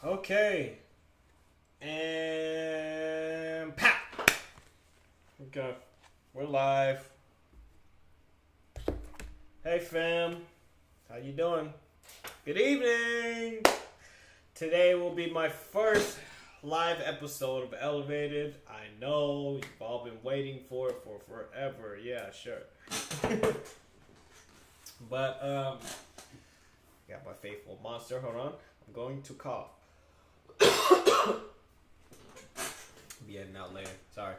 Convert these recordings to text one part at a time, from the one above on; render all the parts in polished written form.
Okay. And pow. Okay. We're live. Hey fam. How you doing? Good evening. Today will be my first live episode of Elevated. I know you've all been waiting for it for forever. Yeah, sure. But got my faithful monster. Hold on. I'm going to cough. Be heading out later. Sorry.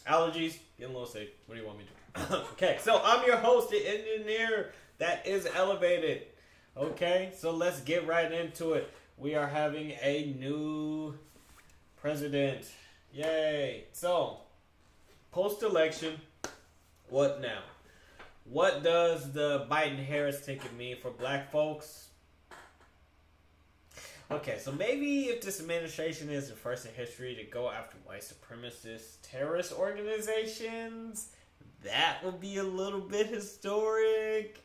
Allergies. Getting a little sick. What do you want me to do? Okay, so I'm your host, the engineer that is Elevated. Okay, so let's get right into it. We are having a new president. Yay. So, post-election, what now? What does the Biden-Harris ticket mean for black folks? Okay, so maybe if this administration is the first in history to go after white supremacist terrorist organizations, that would be a little bit historic.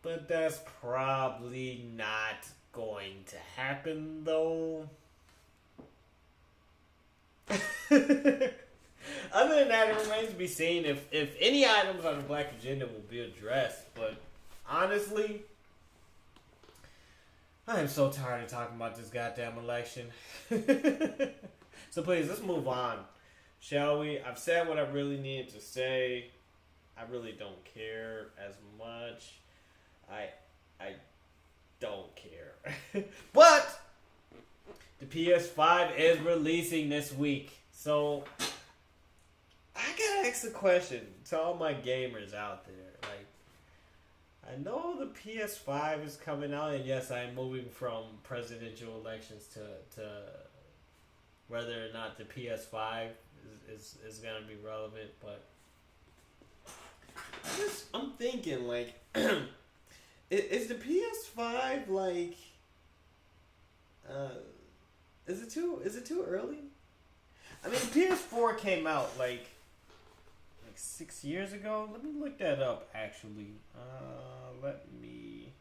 But that's probably not going to happen, though. Other than that, it remains to be seen if any items on the black agenda will be addressed. But honestly, I am so tired of talking about this goddamn election. So please, let's move on, shall we? I've said what I really needed to say. I really don't care as much. I don't care. But the PS5 is releasing this week. So I gotta ask a question to all my gamers out there. Like, I know the PS5 is coming out, and yes, I am moving from presidential elections to whether or not the PS5 is going to be relevant, but I'm thinking, like, is the PS5, like, is it too early? I mean, the PS4 came out, like 6 years ago. Let me look that up, actually. Let me...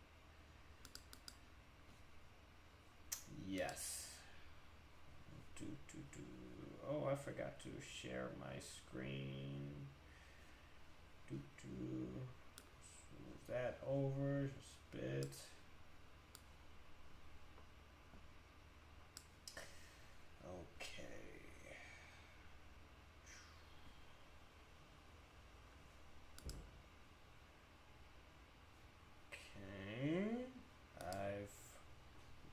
Yes. Oh, I forgot to share my screen. Move that over just a bit.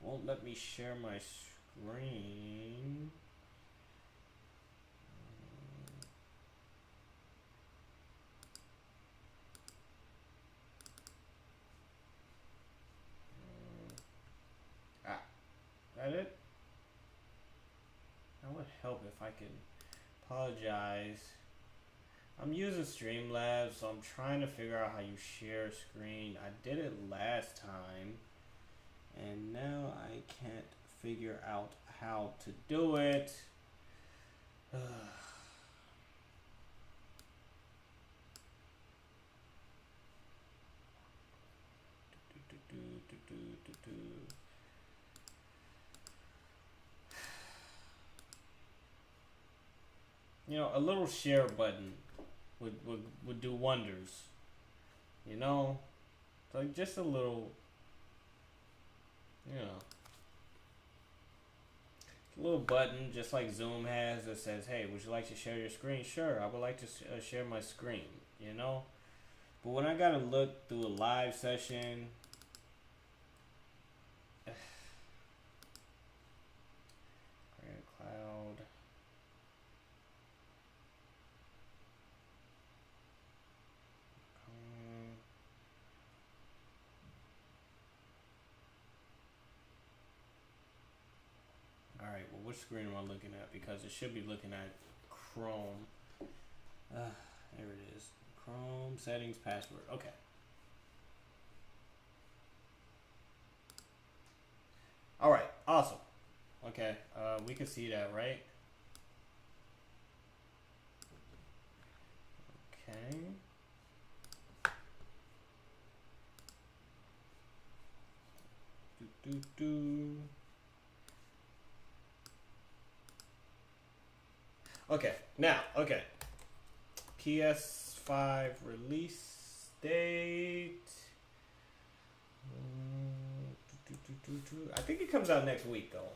Won't let me share my screen. That it? That would help if I could. Apologize. I'm using Streamlabs, so I'm trying to figure out how you share screen. I did it last time, and now I can't figure out how to do it. You know, a little share button would do wonders. You know? Like just a little, you know, a little button just like Zoom has that says, hey, would you like to share your screen? Sure, I would like to share my screen, you know? But when I gotta look through a live session, cloud. Alright, well, which screen am I looking at? Because it should be looking at Chrome. There it is. Chrome, settings, password. Okay. Alright, awesome. Okay, we can see that, right? Okay. Okay, now, okay. PS5 release date. I think it comes out next week, though.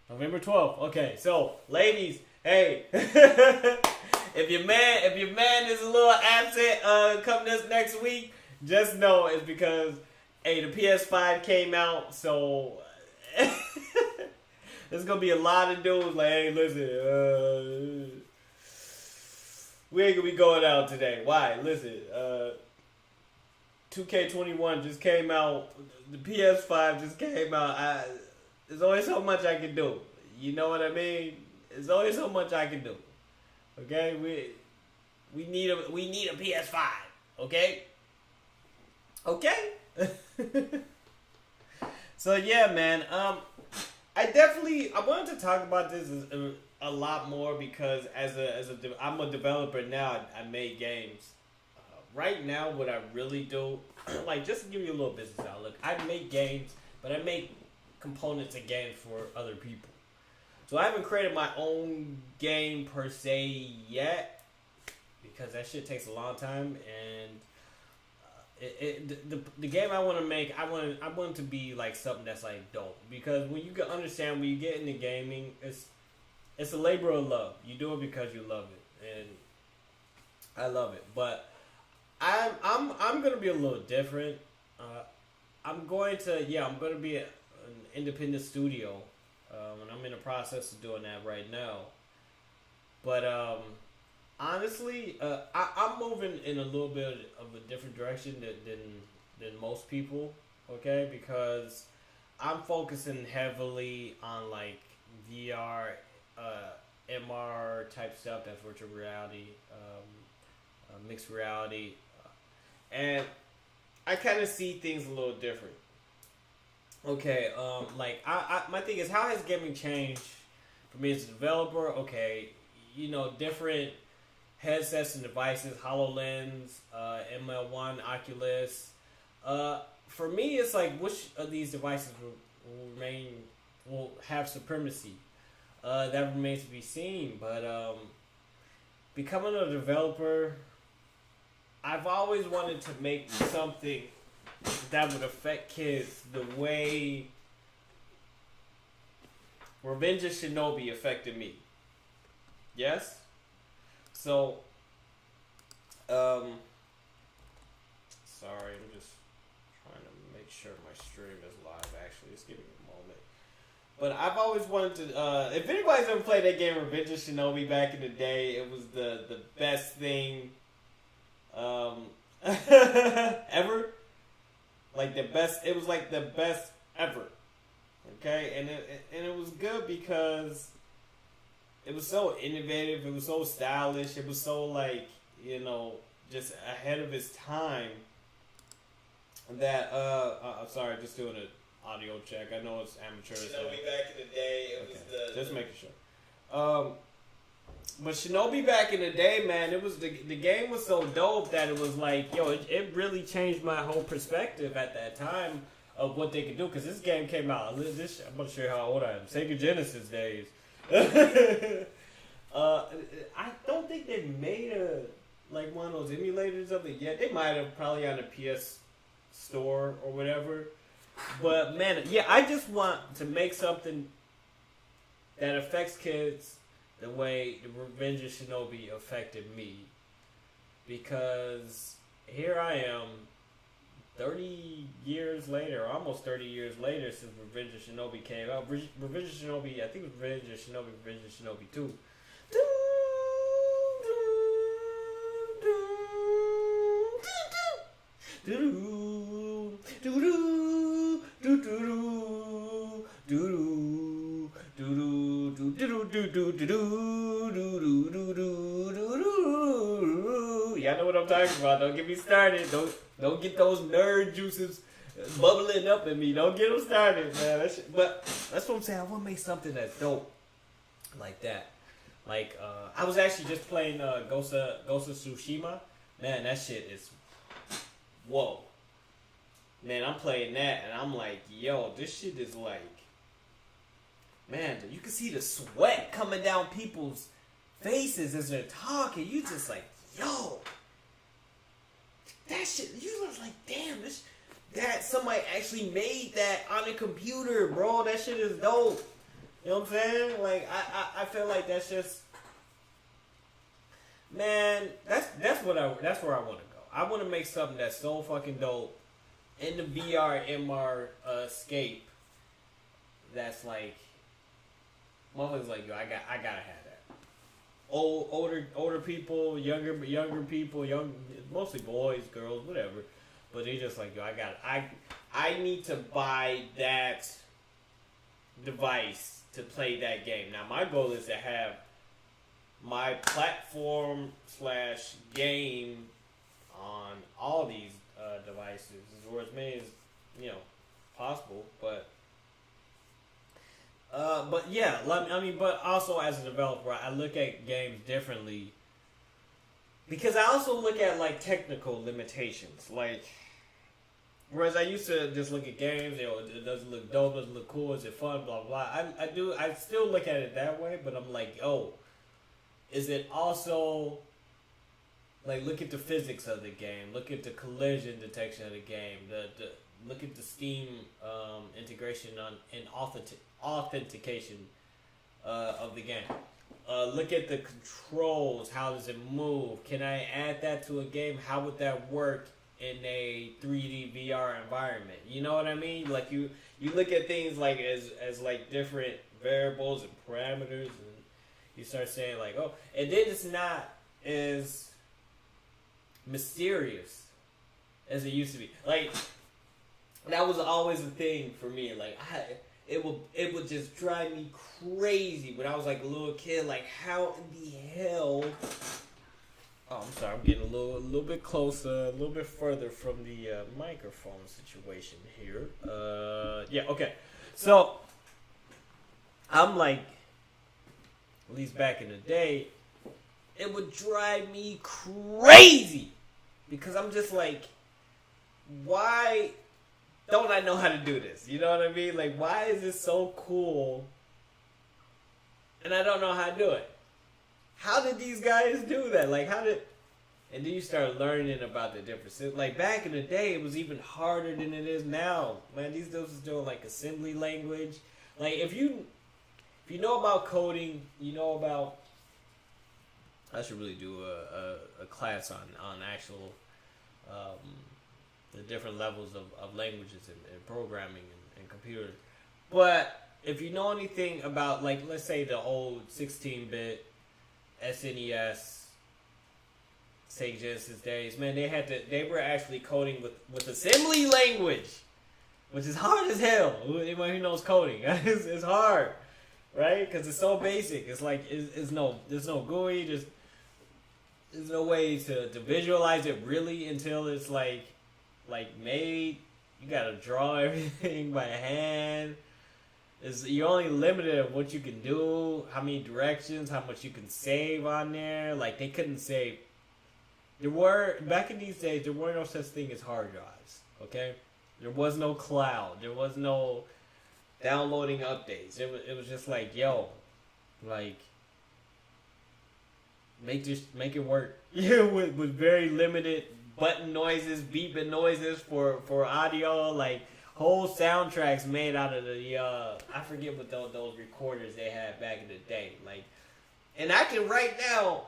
November 12th. Okay, so ladies, hey, if your man is a little absent, coming this next week, just know it's because hey, the PS5 came out, so there's gonna be a lot of dudes like, hey, listen, we ain't gonna be going out today. Why? Listen, 2K21 just came out. The PS5 just came out. There's only so much I can do. You know what I mean? There's only so much I can do. Okay, we need a PS5. Okay. Okay. So yeah, man. I wanted to talk about this a lot more because I'm a developer now. I make games. Right now, what I really do, like just to give you a little business outlook, I make games, but I make components and games for other people. So I haven't created my own game per se yet because that shit takes a long time. And the game I want to make, I want it to be like something that's like dope. Because when you can understand, when you get into gaming, it's a labor of love. You do it because you love it, and I love it. But I'm gonna be a little different. I'm going to be an independent studio, and I'm in the process of doing that right now. But honestly, I'm moving in a little bit of a different direction than most people. Okay, because I'm focusing heavily on like VR, MR type stuff. That's virtual reality, mixed reality, and I kind of see things a little different. Okay, like my thing is, how has gaming changed for me as a developer? Okay, different headsets and devices, HoloLens, ML1, Oculus. For me, it's like which of these devices will have supremacy. That remains to be seen. But becoming a developer, I've always wanted to make something that would affect kids the way Revenge of Shinobi affected me. Yes? So, sorry, I'm just trying to make sure my stream is live, actually. Just give me a moment. But I've always wanted to, if anybody's ever played that game Revenge of Shinobi back in the day, it was the best thing ever. Like it was like the best ever. Okay? And it was good because it was so innovative, it was so stylish, it was so like, just ahead of its time that I'm sorry, just doing an audio check. I know it's amateur. Shinobi back in the day, it was just making sure. But Shinobi back in the day, man, it was the game was so dope that it was like, it really changed my whole perspective at that time of what they could do. Because this game came out, I'm not sure how old I am, Sega Genesis days. I don't think they made one of those emulators of it yet. They might have, probably on the PS Store or whatever. But man, yeah, I just want to make something that affects kids the way the Revenge of Shinobi affected me. Because here I am, 30 years later, almost 30 years later since Revenge of Shinobi came out. Revenge of Shinobi, I think it was Revenge of Shinobi 2. Y'all know what I'm talking about. Don't get me started. Don't get those nerd juices bubbling up in me. Don't get them started, man. But that's what I'm saying. I want to make something that's dope like that. Like, I was actually just playing Ghost of Tsushima. Man, that shit is... Whoa. Man, I'm playing that, and I'm like, yo, this shit is like, man, you can see the sweat coming down people's faces as they're talking. You just like, yo, that shit. You was like, damn, that somebody actually made that on a computer, bro. That shit is dope. You know what I'm saying? Like, I feel like that's just, man, that's where I want to go. I want to make something that's so fucking dope in the VR MR scape. That's like, motherfuckers like, yo, I gotta have that. Older people, younger people, mostly boys, girls, whatever. But they just like, yo, I need to buy that device to play that game. Now my goal is to have my platform / game on all these devices, or as many as possible. But yeah, I mean, but also as a developer, I look at games differently because I also look at like technical limitations. Like, whereas I used to just look at games, it doesn't look dope, doesn't look cool, is it fun, blah blah. I still look at it that way, but I'm like, oh, is it also like, look at the physics of the game, look at the collision detection of the game, look at the Steam integration and authentication of the game. Look at the controls. How does it move? Can I add that to a game? How would that work in a 3D VR environment? You know what I mean? Like you look at things like as like different variables and parameters, and you start saying like, oh, and then it's not as mysterious as it used to be. Like, that was always a thing for me. Like, it would just drive me crazy when I was like a little kid. Like, how in the hell? Oh, I'm sorry. I'm getting a little bit closer, a little bit further from the microphone situation here. Yeah. Okay. So I'm like, at least back in the day, it would drive me crazy because I'm just like, why don't I know how to do this? You know what I mean? Like, why is this so cool and I don't know how to do it? How did these guys do that? Like, and then you start learning about the differences. Like, back in the day, it was even harder than it is now. Man, these dudes is doing, like, assembly language. Like, if you know about coding, you know about, I should really do a class on actual, the different levels of languages and programming and computers. But if you know anything about, like, let's say the old 16-bit SNES, Sega Genesis days, man, they were actually coding with assembly language, which is hard as hell. Anyone who knows coding, it's hard, right? Because it's so basic. It's like there's no GUI, there's no way to visualize it really until it's like made. You gotta draw everything by hand. You're only limited of what you can do, how many directions, how much you can save on there. Like, they couldn't save. Back in these days, there were no such thing as hard drives, okay? There was no cloud. There was no downloading updates. It was just like, yo, like, make it work. Yeah, with very limited button noises, beeping noises for audio, like, whole soundtracks made out of the I forget what those recorders they had back in the day. Like, and I can right now,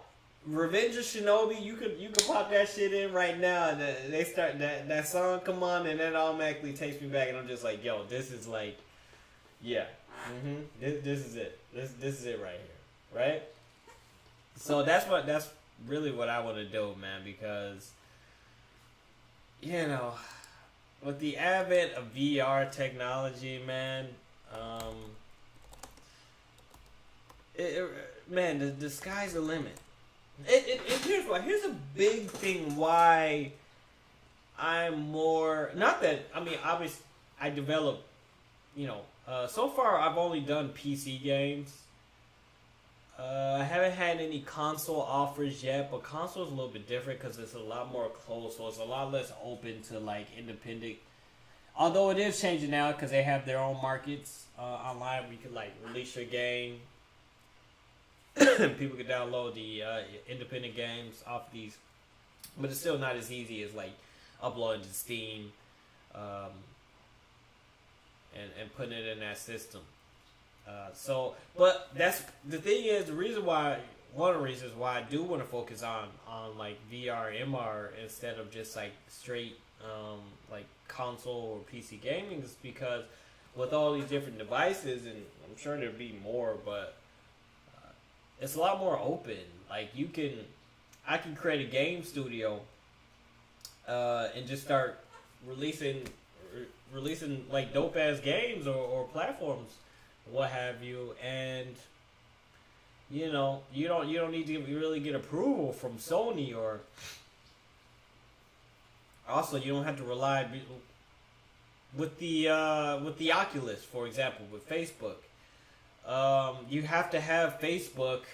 Revenge of Shinobi, you could pop that shit in right now, and they start that song come on, and that automatically takes me back, and I'm just like, yo, this is like, yeah, this is it. This is it right here, right? So that's really what I want to do, man, because, you know, with the advent of VR technology, man, man, the sky's the limit. Here's a big thing why I'm more, not that, I mean, obviously, I develop, so far I've only done PC games. I haven't had any console offers yet, but console is a little bit different because it's a lot more closed, so it's a lot less open to, like, independent Although it is changing now because they have their own markets online where you can like release your game. People can download the independent games off these, but it's still not as easy as like uploading to Steam and putting it in that system. But that's the thing is the reason why. One of the reasons why I do want to focus on like VR, MR instead of just like straight like console or PC gaming is because with all these different devices, and I'm sure there'll be more, but it's a lot more open. Like I can create a game studio and just start releasing like dope ass games or platforms, what have you, and you know, you don't need to really get approval from Sony, or also you don't have to rely with the Oculus, for example, with Facebook. You have to have Facebook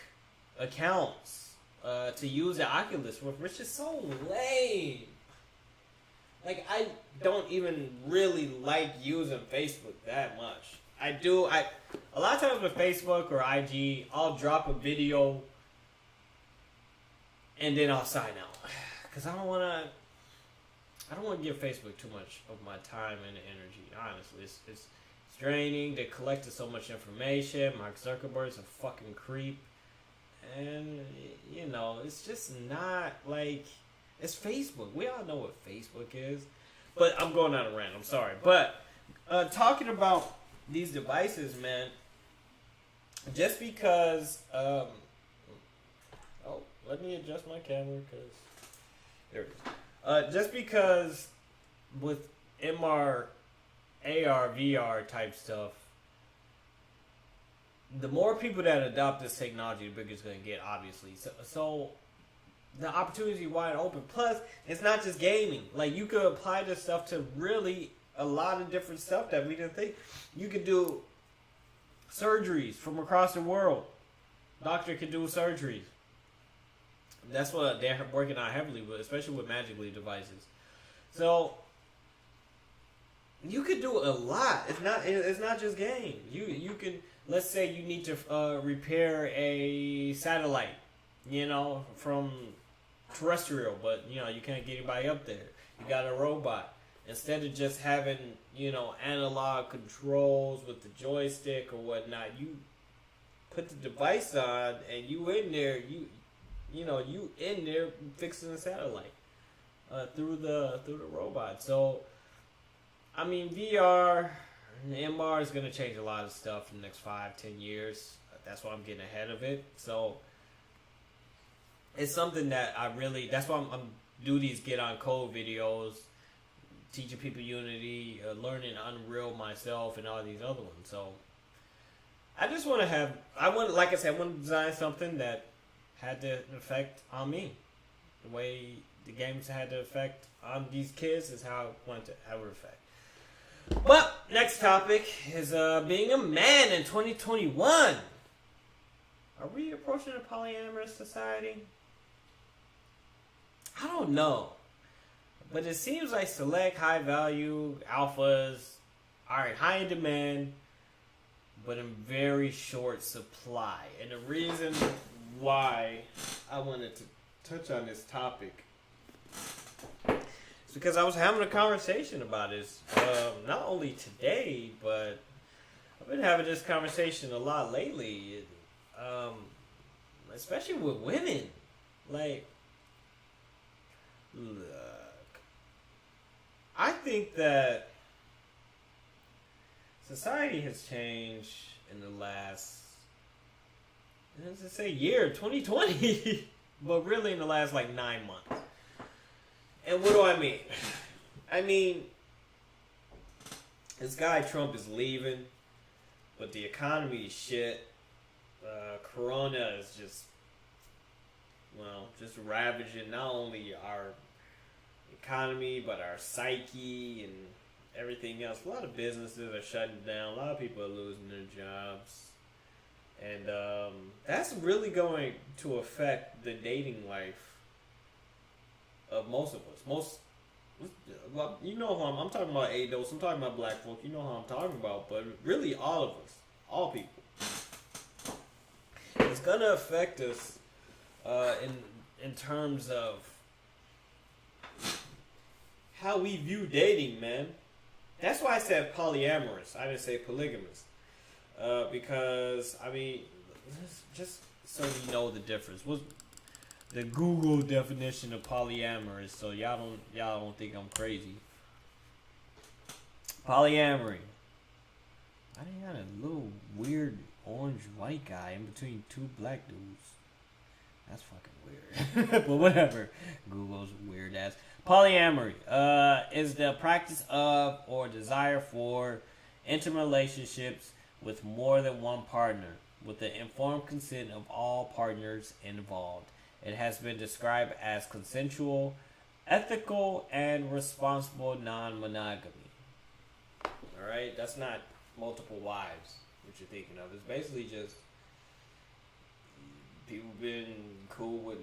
accounts to use the Oculus, which is so lame. Like, I don't even really like using Facebook that much. A lot of times with Facebook or IG, I'll drop a video and then I'll sign out. Because I don't want to give Facebook too much of my time and energy, honestly. It's draining. They collected so much information. Mark Zuckerberg's a fucking creep. And, you know, it's just not like... It's Facebook. We all know what Facebook is. But I'm going on a rant. I'm sorry. But talking about these devices, man, just because let me adjust my camera because there it is. Just because with MR, AR, VR type stuff, the more people that adopt this technology, the bigger it's going to get, obviously. So the opportunity is wide open. Plus, it's not just gaming. Like, you could apply this stuff to really a lot of different stuff that we didn't think. You could do surgeries from across the world. Doctor could do surgeries. That's what they're working on heavily with, especially with Magic Leap devices. So you could do a lot. It's not just games. You can, let's say you need to repair a satellite, you know, from terrestrial, but you know you can't get anybody up there. You got a robot. Instead of just having, you know, analog controls with the joystick or whatnot, you put the device on and you in there, you in there fixing the satellite through the robot. So, I mean, VR and MR is going to change a lot of stuff in the next 5-10 years. That's why I'm getting ahead of it. So, it's something that that's why I'm do these get on code videos, teaching people Unity, learning Unreal myself, and all these other ones. So, I just want to like I said, I want to design something that had the effect on me. The way the games had the effect on these kids is how I wanted to have an effect. But, next topic is being a man in 2021. Are we approaching a polyamorous society? I don't know. But it seems like select high-value alphas are in high demand, but in very short supply. And the reason why I wanted to touch on this topic is because I was having a conversation about this, not only today, but I've been having this conversation a lot lately, especially with women. Like, look, I think that society has changed in the last, let's say, year, 2020, but really in the last, 9 months. And what do I mean? I mean, this guy Trump is leaving, but the economy is shit. Corona is just ravaging not only our economy, but our psyche and everything else. A lot of businesses are shutting down. A lot of people are losing their jobs. And that's really going to affect the dating life of most of us. well, you know who I'm talking about ADOS, I'm talking about black folk, you know who I'm talking about, but really all of us, all people. It's gonna affect us in terms of how we view dating, man. That's why I said polyamorous. I didn't say polygamous. Because I mean, just so you know the difference. What's the Google definition of polyamorous? So y'all don't think I'm crazy. Polyamory. I think got a little weird orange white guy in between two black dudes. That's fucking weird. But whatever. Google's weird ass. Polyamory is the practice of or desire for intimate relationships with more than one partner, with the informed consent of all partners involved. It has been described as consensual, ethical, and responsible non-monogamy. Alright? That's not multiple wives, what you're thinking of. It's basically just people being cool with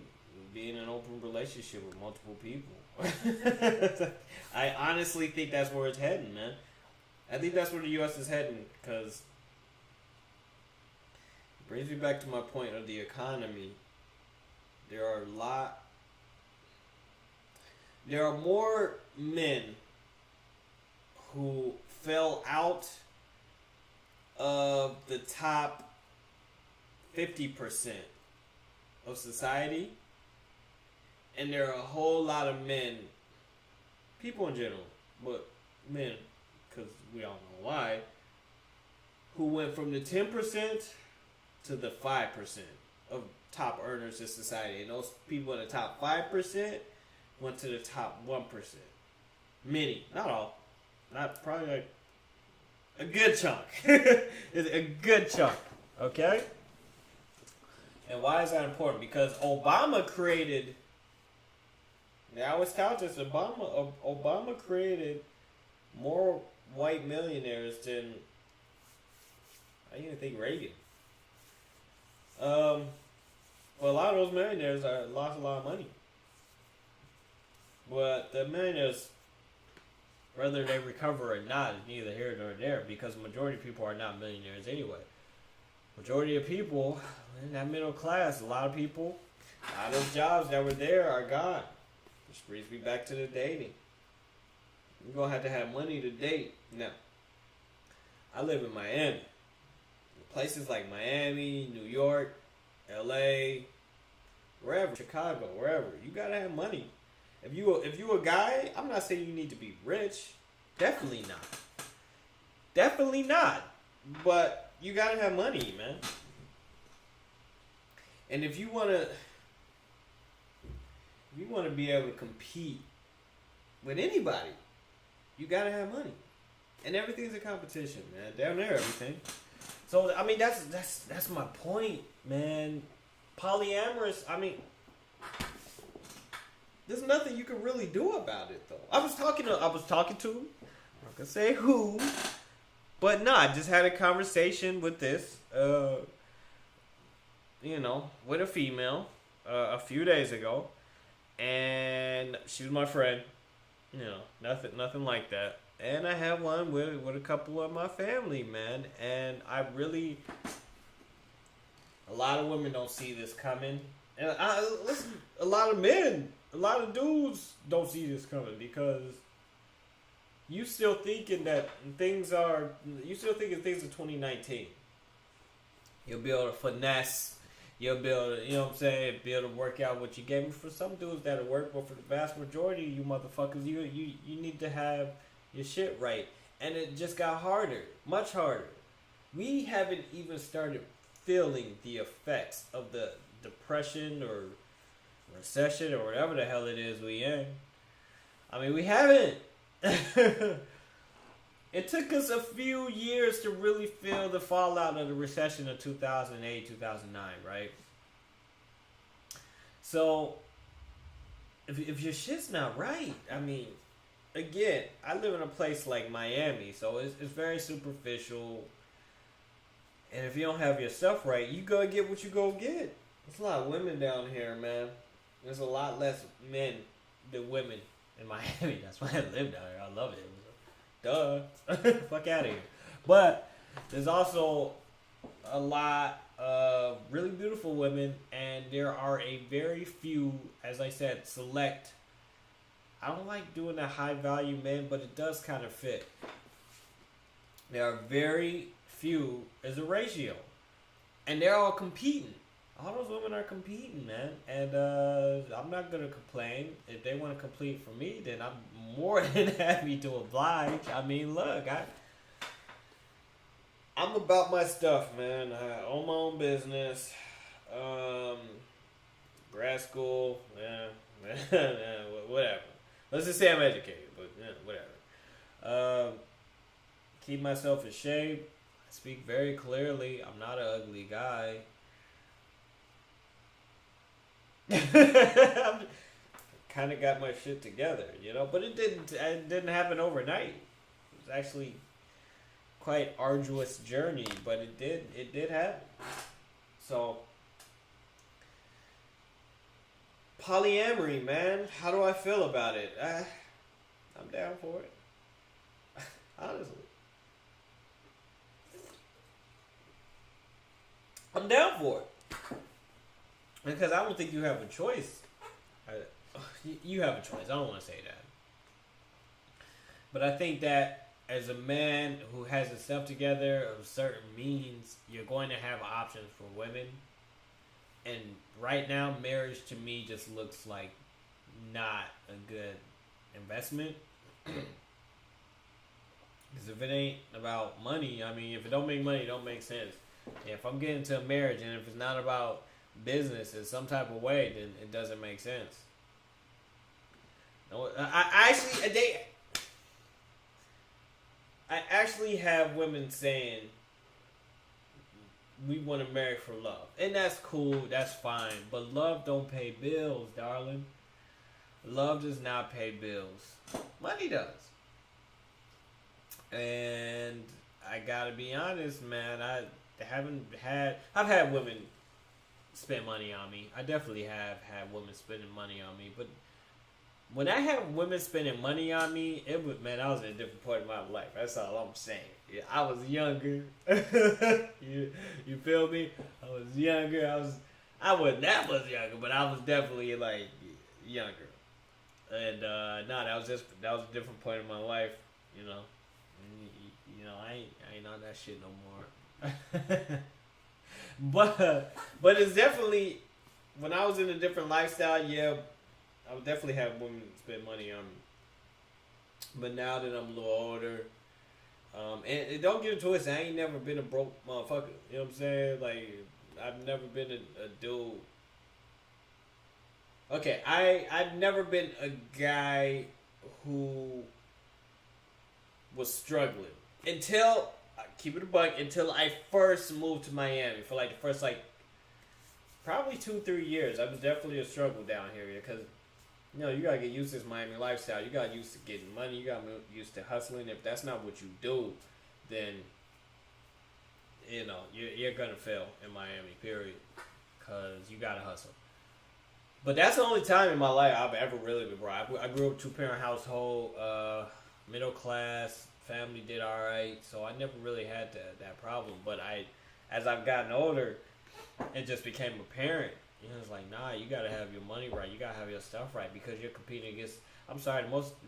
being in an open relationship with multiple people. I honestly think that's where it's heading, man. I think that's where the U.S. is heading, because it brings me back to my point of the economy. There are more men who fell out of the top 50% of society, and there are a whole lot of men, people in general, but men, because we all know why, who went from the 10% to the 5% of top earners in society. And those people in the top 5% went to the top 1%. Many, not all, not probably like a good chunk. It's a good chunk, okay? And why is that important? Because Obama created, I always tout this, Obama created more white millionaires than, I even think Reagan. Well, a lot of those millionaires lost a lot of money. But the millionaires, whether they recover or not, is neither here nor there, because the majority of people are not millionaires anyway. Majority of people in that middle class, a lot of people, a lot of jobs that were there are gone. Which brings me back to the dating. You're going to have money to date. Now, I live in Miami. Places like Miami, New York, LA, wherever, Chicago, wherever. You got to have money. If you a guy, I'm not saying you need to be rich. Definitely not. Definitely not. But you got to have money, man. And if you want to be able to compete with anybody, you got to have money. And everything's a competition, man. Damn near everything. So, I mean, that's my point, man. Polyamorous, I mean, there's nothing you can really do about it, though. I was talking to, I'm not gonna say who, but no, I just had a conversation with this, with a female, a few days ago, and she was my friend, nothing like that. And I have one with a couple of my family, man. And a lot of women don't see this coming. And listen, a lot of men, a lot of dudes don't see this coming, because you still thinking things are 2019. You'll be able to finesse. You'll be able to, be able to work out what you gave me. For some dudes that'll work, but for the vast majority of you motherfuckers, you need to have your shit right. And it just got harder, much harder. We haven't even started feeling the effects of the depression or recession or whatever the hell it is we in. I mean, we haven't. It took us a few years to really feel the fallout of the recession of 2008, 2009, right? So, if your shit's not right, I mean, again, I live in a place like Miami, so it's very superficial. And if you don't have your stuff right, you go get what you go get. There's a lot of women down here, man. There's a lot less men than women in Miami. That's why I live down here. I love it. Duh. Fuck out of here. But there's also a lot of really beautiful women, and there are a very few, as I said, select. I don't like doing the high value men, but it does kind of fit. There are very few as a ratio, and they're all competing. All those women are competing, man, and I'm not gonna complain. If they want to compete for me, then I'm more than happy to oblige. I mean, look, I'm about my stuff, man. I own my own business. Grad school, yeah, whatever. Let's just say I'm educated, but whatever. Keep myself in shape. I speak very clearly. I'm not an ugly guy. Kind of got my shit together, but it didn't happen overnight. It was actually quite arduous journey, but it did happen. So polyamory, man, how do I feel about it? I'm down for it. Honestly, I'm down for it. Because I don't think you have a choice. You have a choice. I don't want to say that. But I think that as a man who has himself together of certain means, you're going to have options for women. And right now, marriage to me just looks like not a good investment. Because if it ain't about money, I mean, if it don't make money, it don't make sense. And if I'm getting into a marriage and if it's not about business in some type of way, then it doesn't make sense. No, I actually have women saying we want to marry for love, and that's cool, that's fine. But love don't pay bills, darling. Love does not pay bills. Money does. And I gotta be honest, man. I've had women spend money on me. I definitely have had women spending money on me. But when I have women spending money on me, I was at a different point in my life. That's all I'm saying. Yeah, I was younger. you feel me? I was younger. I wasn't that much younger, but I was definitely like younger. And that was a different point in my life. I ain't on that shit no more. But it's definitely, when I was in a different lifestyle, yeah, I would definitely have women spend money on me. But now that I'm a little older, and don't get it twisted, I ain't never been a broke motherfucker. You know what I'm saying? Like, I've never been a dude. Okay, I've never been a guy who was struggling until, keep it a buck, until I first moved to Miami for like the first probably 2-3 years. I was definitely a struggle down here because you gotta get used to this Miami lifestyle. You got used to getting money. You got used to hustling. If that's not what you do, then you're gonna fail in Miami. Period. Cause you gotta hustle. But that's the only time in my life I've ever really been broke. I grew up 2-parent household, middle class. Family did all right, so I never really had that problem. But as I've gotten older, it just became apparent. It's like, nah, you gotta have your money right. You gotta have your stuff right because you're competing against. I'm sorry,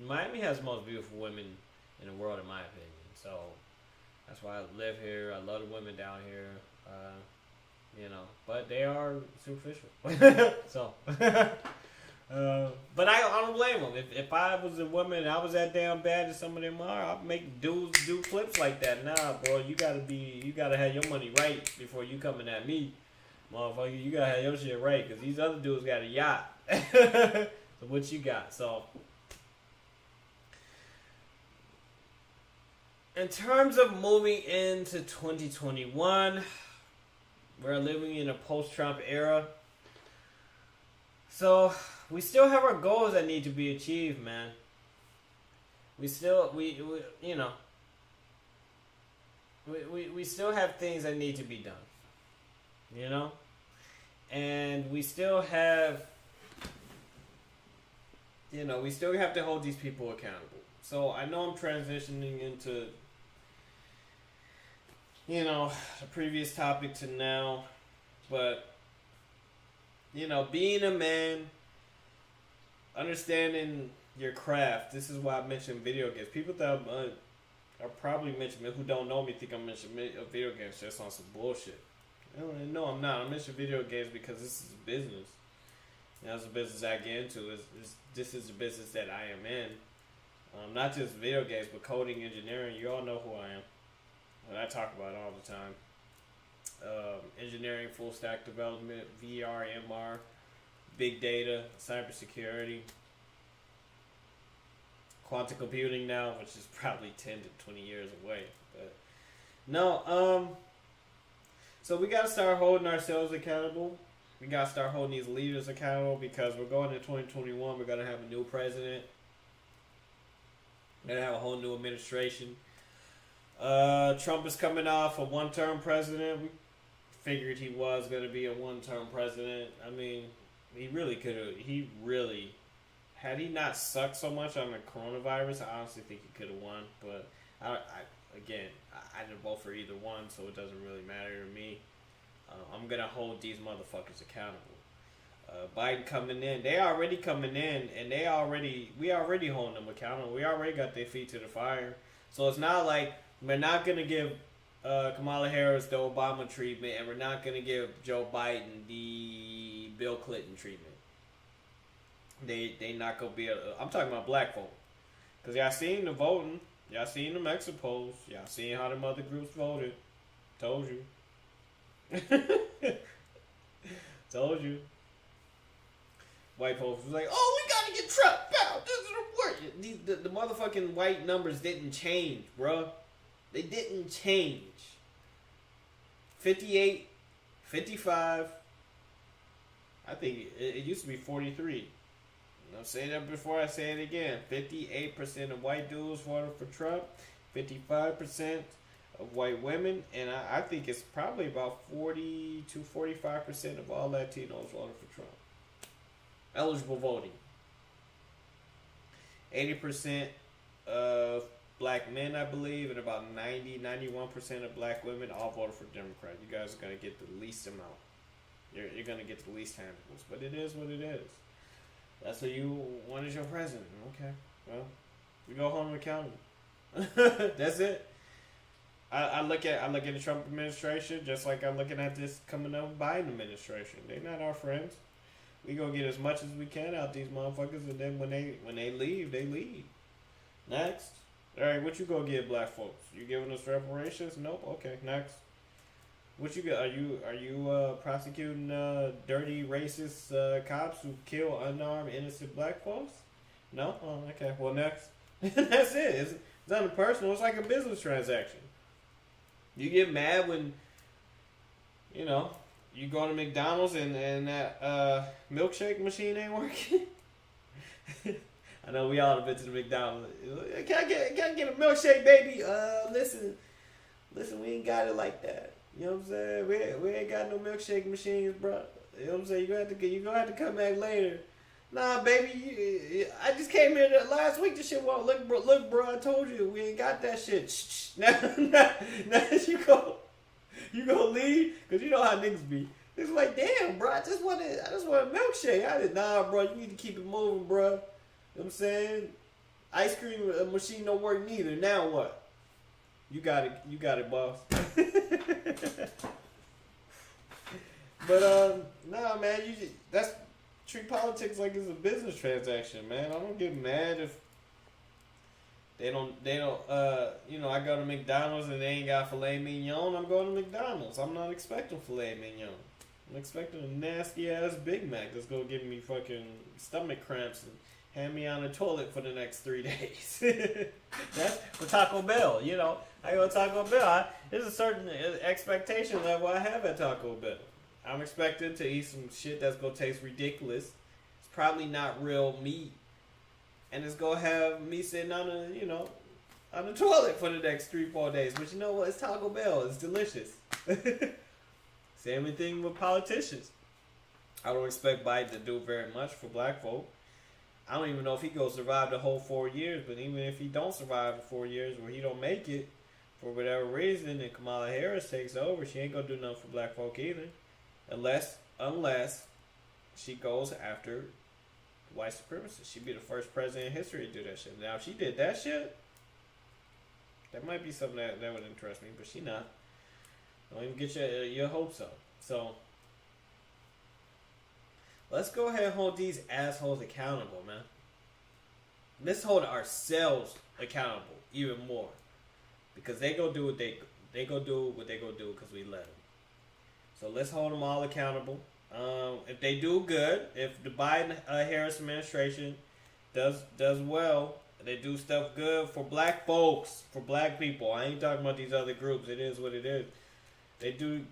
Miami has the most beautiful women in the world, in my opinion. So that's why I live here. I love the women down here. But they are superficial. So. But I don't blame them. If I was a woman and I was that damn bad as some of them are, I'd make dudes do flips like that. Nah, bro, you gotta have your money right before you coming at me, motherfucker. You gotta have your shit right because these other dudes got a yacht. So what you got? So in terms of moving into 2021, we're living in a post-Trump era. So we still have our goals that need to be achieved, man. We still we still have things that need to be done. And we still have you know, we still have to hold these people accountable. So I know I'm transitioning into, you know, the previous topic to now, but, you know, being a man, understanding your craft. This is why I mentioned video games. People that are probably mentioning who don't know me think I'm mentioning video games just on some bullshit. No, I'm not. I mention video games because this is a business. That's the business I get into. This is the business that I am in. Not just video games, but coding, engineering. You all know who I am. And I talk about it all the time. Engineering, full stack development, VR, MR, big data, cybersecurity, quantum computing now, which is probably 10 to 20 years away. But no, so we got to start holding ourselves accountable. We got to start holding these leaders accountable because we're going to 2021. We're going to have a new president. We're going to have a whole new administration. Trump is coming off a one-term president. We figured he was going to be a one-term president. I mean, he really could have. He really, had he not sucked so much on the coronavirus, I honestly think he could have won. But I didn't vote for either one, so it doesn't really matter to me. I'm gonna hold these motherfuckers accountable. Biden coming in, they already coming in, and we already holding them accountable. We already got their feet to the fire. So it's not like we're not gonna give Kamala Harris the Obama treatment, and we're not gonna give Joe Biden the Bill Clinton treatment. They not gonna be. I'm talking about black folk, cause y'all seen the voting, y'all seen the Mexico polls, y'all seen how the other groups voted. Told you. Told you. White folks was like, "Oh, we gotta get Trump out. This is the work." The motherfucking white numbers didn't change, bruh. They didn't change. 58, 55. I think it used to be 43. I'll say that before I say it again. 58% of white dudes voted for Trump. 55% of white women, and I think it's probably about 40 to 45% of all Latinos voted for Trump. Eligible voting. 80% of black men, I believe, and about 91% of black women all voted for Democrat. You guys are going to get the least amount. You're going to get the least handfuls, but it is what it is. That's what you want as your president. Okay, well, we go home accountable. That's it. I look at the Trump administration just like I'm looking at this coming up Biden administration. They're not our friends. We gonna get as much as we can out these motherfuckers, and then when they leave, they leave. Next, all right, what you gonna give black folks? You giving us reparations? Nope. Okay, next. What you got? Are you prosecuting dirty racist cops who kill unarmed innocent black folks? No. Oh, okay. Well, next. That's it. It's nothing personal. It's like a business transaction. You get mad when, you know, you go to McDonald's and that milkshake machine ain't working. I know we all have been to the McDonald's. Can I get a milkshake, baby? Listen, we ain't got it like that. You know what I'm saying? We ain't got no milkshake machines, bro. You know what I'm saying? You gonna have to come back later. Nah, baby, I just came here last week. This shit won't look, bro. I told you we ain't got that shit. Shh. Now you go leave because you know how niggas be. It's like, damn, bro. I just want a milkshake. Nah, bro. You need to keep it moving, bro. You know what I'm saying? Ice cream machine don't work neither. Now what? You got it, boss. But nah, man. Treat politics like it's a business transaction, man. I don't get mad if they don't, you know, I go to McDonald's and they ain't got filet mignon. I'm going to McDonald's. I'm not expecting filet mignon. I'm expecting a nasty ass Big Mac that's gonna give me fucking stomach cramps and hand me on the toilet for the next 3 days. That's for Taco Bell, you know. I go to Taco Bell. There's a certain expectation level I have at Taco Bell. I'm expecting to eat some shit that's gonna taste ridiculous. It's probably not real meat, and it's gonna have me sitting on the toilet for the next 3-4 days. But you know what? It's Taco Bell. It's delicious. Same thing with politicians. I don't expect Biden to do very much for black folk. I don't even know if he gonna survive the whole 4 years. But even if he don't survive the 4 years, or he don't make it for whatever reason, and Kamala Harris takes over, she ain't gonna do nothing for black folk either, unless she goes after white supremacists. She'd be the first president in history to do that shit. Now, if she did that shit, that might be something that would interest me, but she not. Don't even get your hopes up. So, let's go ahead and hold these assholes accountable, man. Let's hold ourselves accountable even more. Because they go do what they go do because we let them. So let's hold them all accountable. If they do good, if the Biden Harris administration does well, they do stuff good for black folks, for black people. I ain't talking about these other groups. It is what it is. They do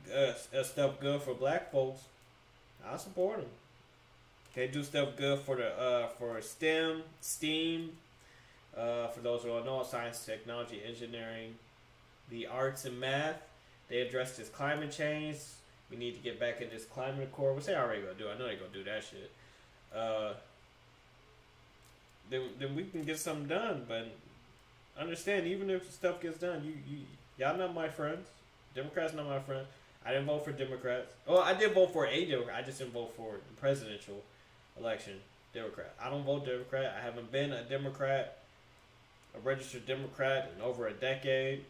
stuff good for black folks. I'll support them. They do stuff good for the for STEM, for those who don't know, science, technology, engineering, the arts, and math. They address this climate change. We need to get back in this climate accord, which they already gonna do. I know they gonna do that shit. Then we can get something done. But understand, even if stuff gets done, y'all not my friends. Democrats not my friends. I didn't vote for Democrats. Well, I did vote for a Democrat. I just didn't vote for the presidential election Democrat. I don't vote Democrat. I haven't been a Democrat, a registered Democrat, in over a decade.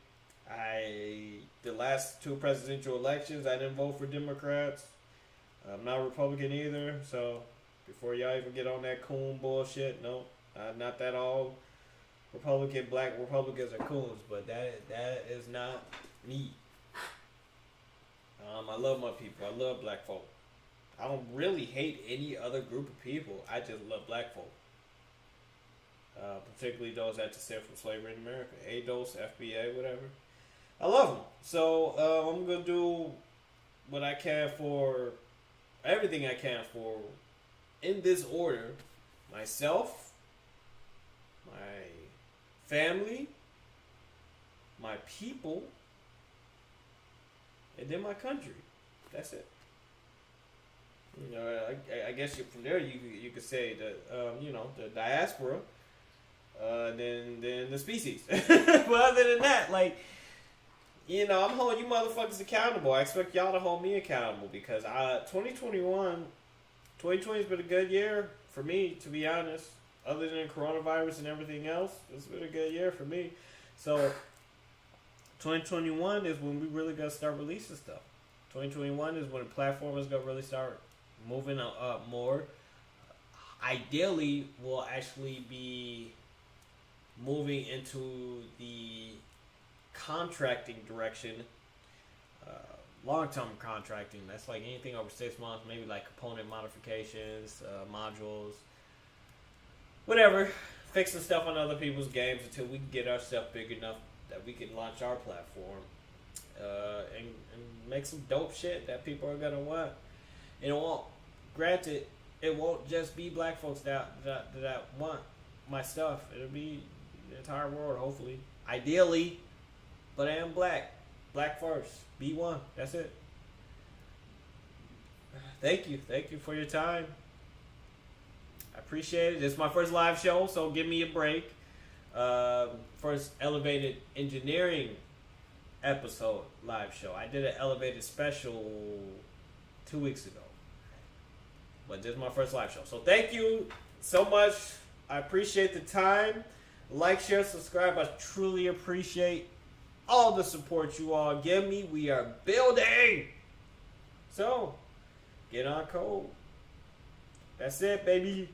The last 2 presidential elections, I didn't vote for Democrats. I'm not a Republican either. So before y'all even get on that coon bullshit, no, not that all black Republicans are coons, but that is not me. I love my people. I love black folk. I don't really hate any other group of people. I just love black folk. Particularly those that descend from slavery in America. ADOS, FBA, whatever. I love them. So I'm going to do what I can for, everything I can for, in this order, myself, my family, my people, and then my country. That's it. You know, I guess from there you could say that the diaspora, then the species. But other than that, like, I'm holding you motherfuckers accountable. I expect y'all to hold me accountable because 2020 has been a good year for me, to be honest. Other than coronavirus and everything else, it's been a good year for me. So 2021 is when we really got to start releasing stuff. 2021 is when the platform is going to really start moving up more. Ideally, we'll actually be moving into the contracting direction. Long-term contracting. That's like anything over 6 months, maybe like component modifications, modules, whatever. Fixing stuff on other people's games until we can get our stuff big enough that we can launch our platform and make some dope shit that people are gonna want. And it won't. Granted, it won't just be black folks that want my stuff. It'll be the entire world, hopefully, ideally. But I am black. Black first. Be one. That's it. Thank you for your time. I appreciate it. It's my first live show, so give me a break. First elevated engineering episode live show. I did an elevated special 2 weeks ago, but this is my first live show. So thank you so much. I appreciate the time. Like, share, subscribe. I truly appreciate all the support you all give me. We are building. So get on code. That's it, baby.